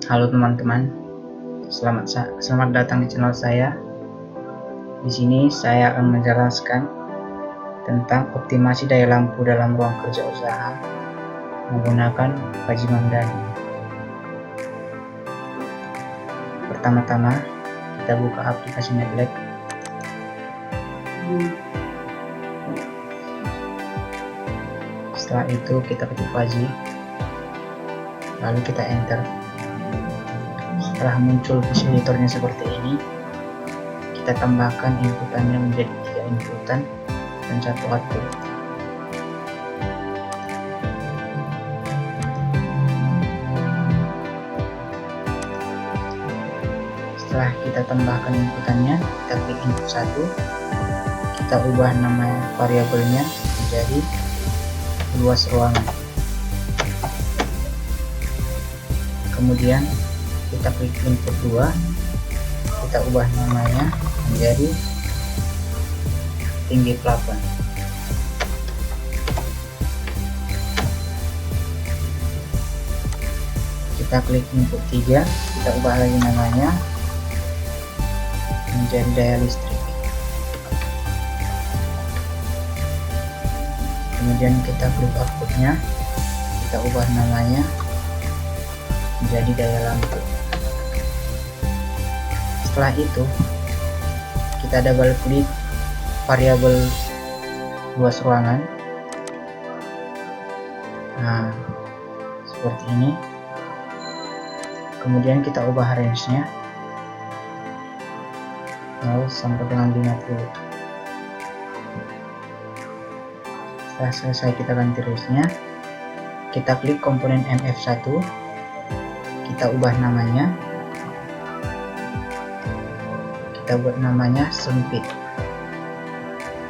Halo teman-teman, selamat datang di channel saya. Di sini saya akan menjelaskan tentang optimasi daya lampu dalam ruang kerja usaha menggunakan Faji Mamdani. Pertama-tama kita buka aplikasi Netlab. Setelah itu kita ketik Faji, lalu kita enter. Setelah muncul visualizatornya seperti ini, kita tambahkan inputannya menjadi 3 inputan dan 1 output. Setelah kita tambahkan inputannya, kita klik input 1, kita ubah nama variabelnya menjadi luas ruangan. Kemudian kita klik input 2, kita ubah namanya menjadi tinggi plafon. Kita klik input 3, kita ubah lagi namanya menjadi daya listrik. Kemudian kita klik outputnya, kita ubah namanya menjadi daya lampu. Setelah itu kita double klik variabel luas ruangan. Nah, seperti ini. Kemudian kita ubah range-nya 0 sampai dengan 50. Setelah selesai kita ganti range-nya, kita klik komponen MF1, kita ubah namanya, kita buat namanya sempit.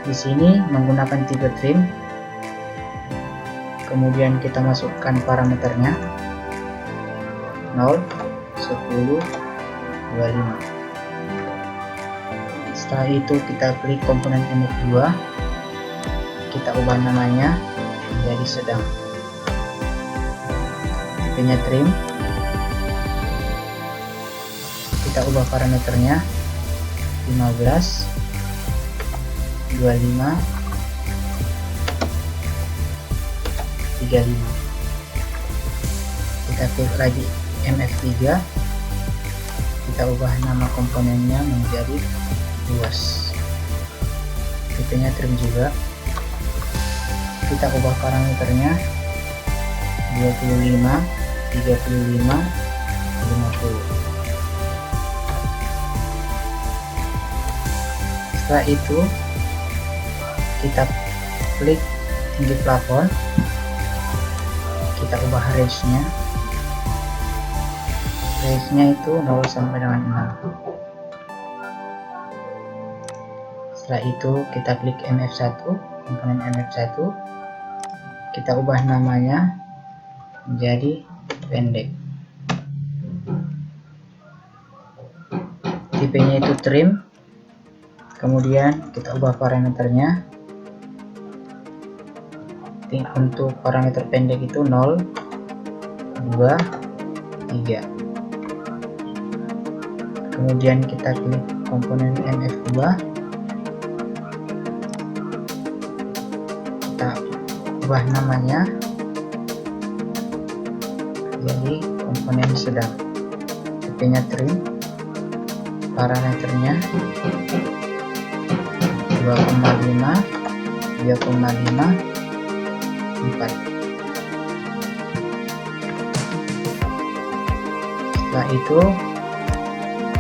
Di sini menggunakan tipe trim. Kemudian kita masukkan parameternya 0, 10, 25. Setelah itu kita klik komponen MF2, kita ubah namanya menjadi sedang. Tipenya trim. Kita ubah parameternya 15, 25, 35. Kita klik lagi MF3, kita ubah nama komponennya menjadi luas. Tipenya trim juga. Kita ubah parameternya 25, 35, 50. Setelah itu kita klik tinggi plafon, kita ubah range-nya itu 0 sampai dengan 6. Setelah itu kita klik MF1, komponen MF1, kita ubah namanya menjadi pendek. Tipenya itu trim. Kemudian kita ubah parameternya. Untuk parameter pendek itu 0, 2, 3. Kemudian kita klik komponen MF2, kita ubah namanya jadi komponen sedang. Tipenya trim. Parameternya 2,5, 3,5, 4. Setelah itu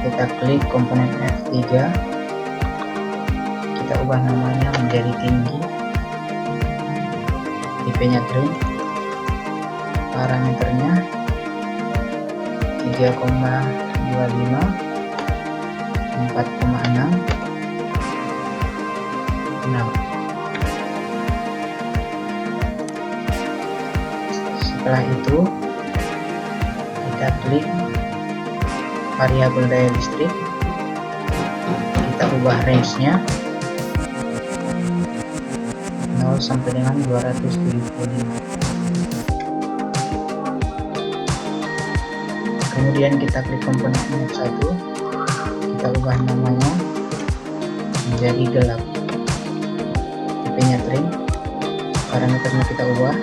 kita klik komponen F3, kita ubah namanya menjadi tinggi. Tipenya trim. Parameternya 3,25, 4,6, 6. Setelah itu kita klik variabel daya listrik, kita ubah range-nya 0 sampai dengan 275. Kemudian kita klik komponen NF1, kita ubah namanya menjadi gelap, tipenya trim, parameternya kita ubah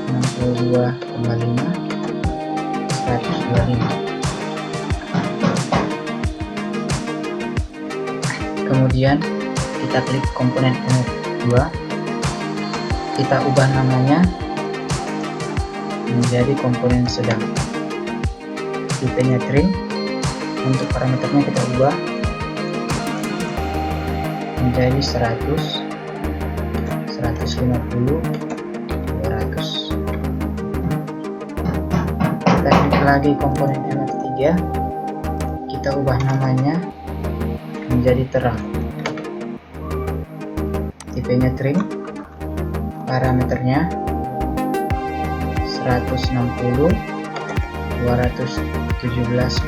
62,5 125. Kemudian kita klik komponen NF2, kita ubah namanya menjadi komponen sedang, tipenya trim, untuk parameternya kita ubah menjadi 100, 150, 200. Kita klik lagi komponen NF3, kita ubah namanya menjadi terang, tipenya trim, parameternya 160, 217,5,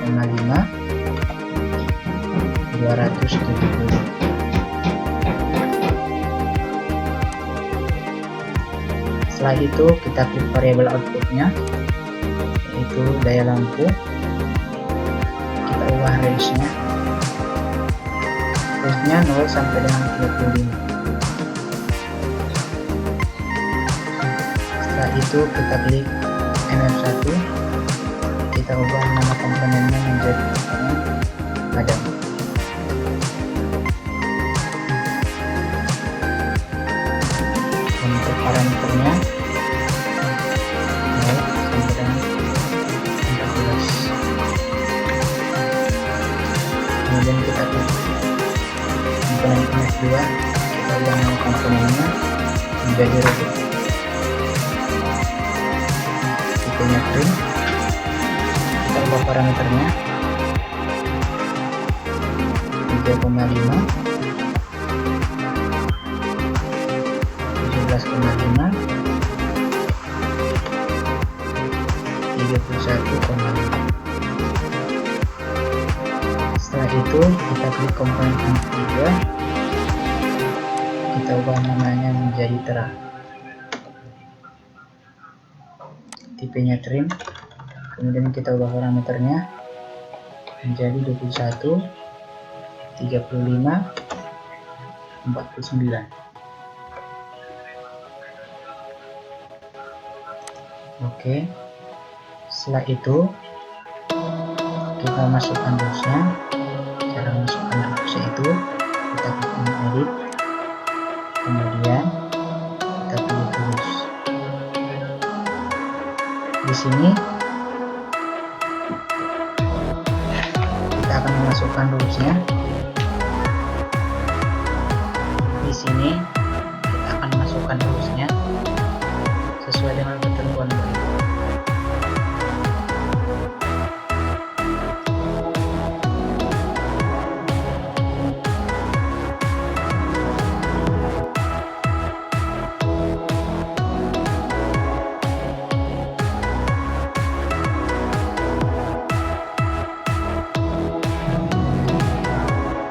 270. Setelah itu kita klik variabel outputnya, yaitu daya lampu, kita ubah range-nya 0 sampai dengan 35. Setelah itu kita klik NF1, kita ubah nama komponennya menjadi komponen padam. Untuk parameternya 0 sampai dengan 14. Kemudian kita klik komponen NF2, kita ubah nama komponennya menjadi redup, tipenya trim, kita ubah parameternya 3,5, 17,5, 31,5. Setelah itu kita klik komponen NF3, kita ubah namanya menjadi terang, tipenya trim, kemudian kita ubah parameternya menjadi 21, 35, 49. Oke, setelah itu kita masukkan rules-nya. Cara masukkan rules-nya itu kita klik edit, kemudian kita pilih rules. Di sini kita akan memasukkan rules-nya. Di sini kita akan masukkan rules-nya sesuai dengan ketentuan berikut.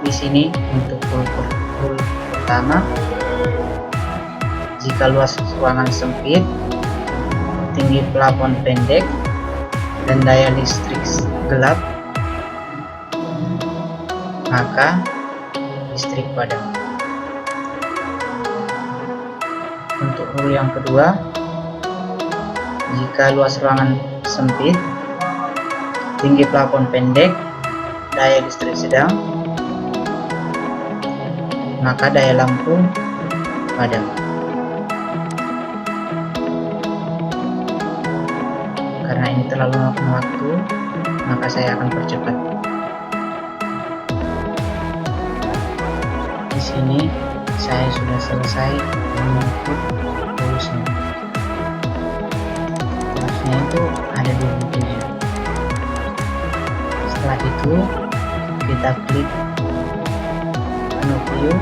Di sini untuk rule pertama, jika luas ruangan sempit, tinggi plafon pendek, dan daya listrik gelap, maka listrik padam. Untuk rule yang kedua, jika luas ruangan sempit, tinggi plafon pendek, daya listrik sedang, maka daya lampu padam. Karena ini terlalu memakan waktu, maka saya akan percepat. Di sini saya sudah selesai menginput rules-nya. Rules-nya itu ada 27. Setelah itu kita klik menu view,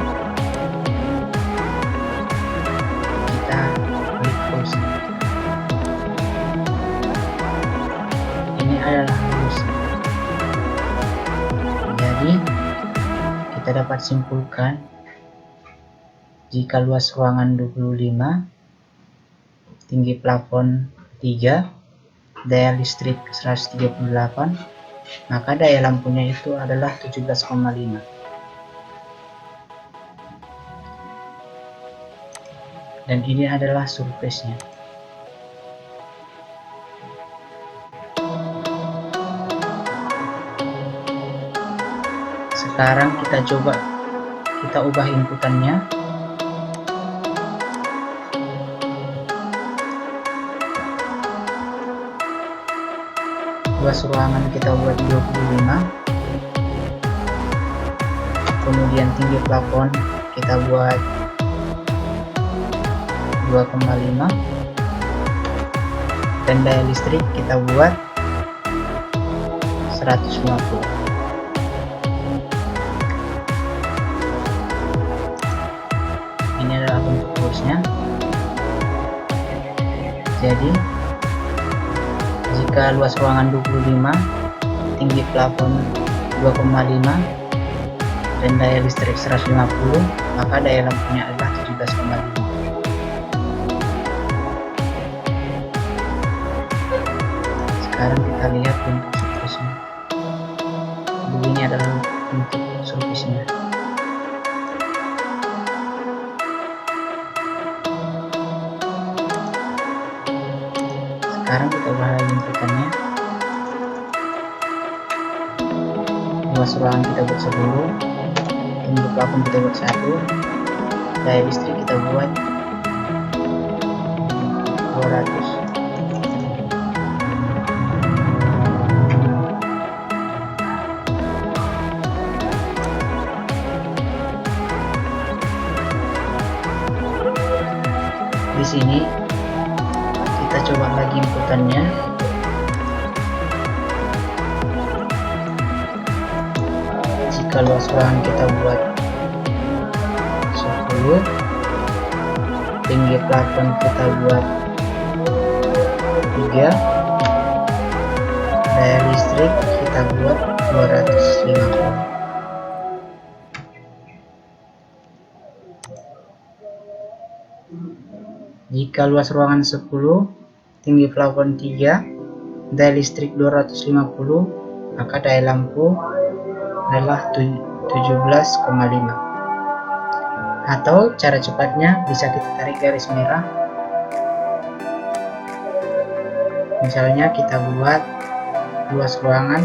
kita klik rules-nya. Ini adalah rules. Jadi kita dapat simpulkan jika luas ruangan 25, tinggi plafon 3, daya listrik 138, maka daya lampunya itu adalah 17,5. Dan ini adalah surface-nya. Sekarang kita ubah inputannya. Luas ruangan kita buat 25, kemudian tinggi plafon kita buat 2,5, dan daya listrik kita buat 150. Ini adalah bentuk ruasnya. Jadi jika luas ruangan 25, tinggi plafon 2,5, dan daya listrik 150, maka daya lampunya adalah 17,5. Sekarang kita lihat bentuk surface-nya. Begini adalah bentuk surface-nya. Sekarang kita ubah lagi inputannya. Luas ruangan kita buat 10, tinggi plafon kita buat 1, daya listrik kita buat 200. Di sini kita coba lagi inputannya. Jika luas ruangan kita buat 10, tinggi plafon kita buat 3, daya listrik kita buat 250. Jika luas ruangan 10, tinggi plafon 3, daya listrik 250, maka daya lampu adalah 17,5. Atau cara cepatnya bisa kita tarik garis merah. Misalnya kita buat luas ruangan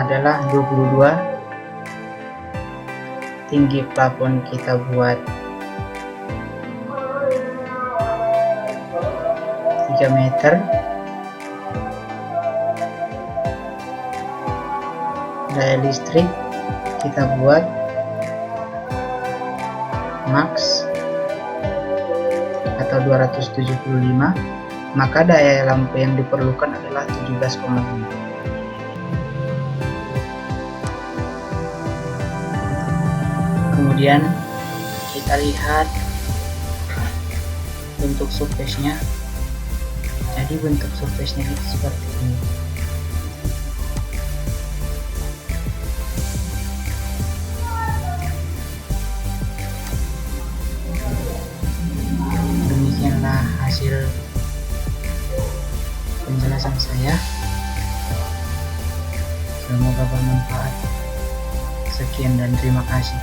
adalah 22, tinggi plafon kita buat 3 meter, daya listrik kita buat max atau 275, maka daya lampu yang diperlukan adalah 17,5. Kemudian kita lihat bentuk surface-nya. Jadi bentuk surface-nya itu seperti ini. Demikianlah hasil penjelasan saya. Semoga bermanfaat. Sekian dan terima kasih.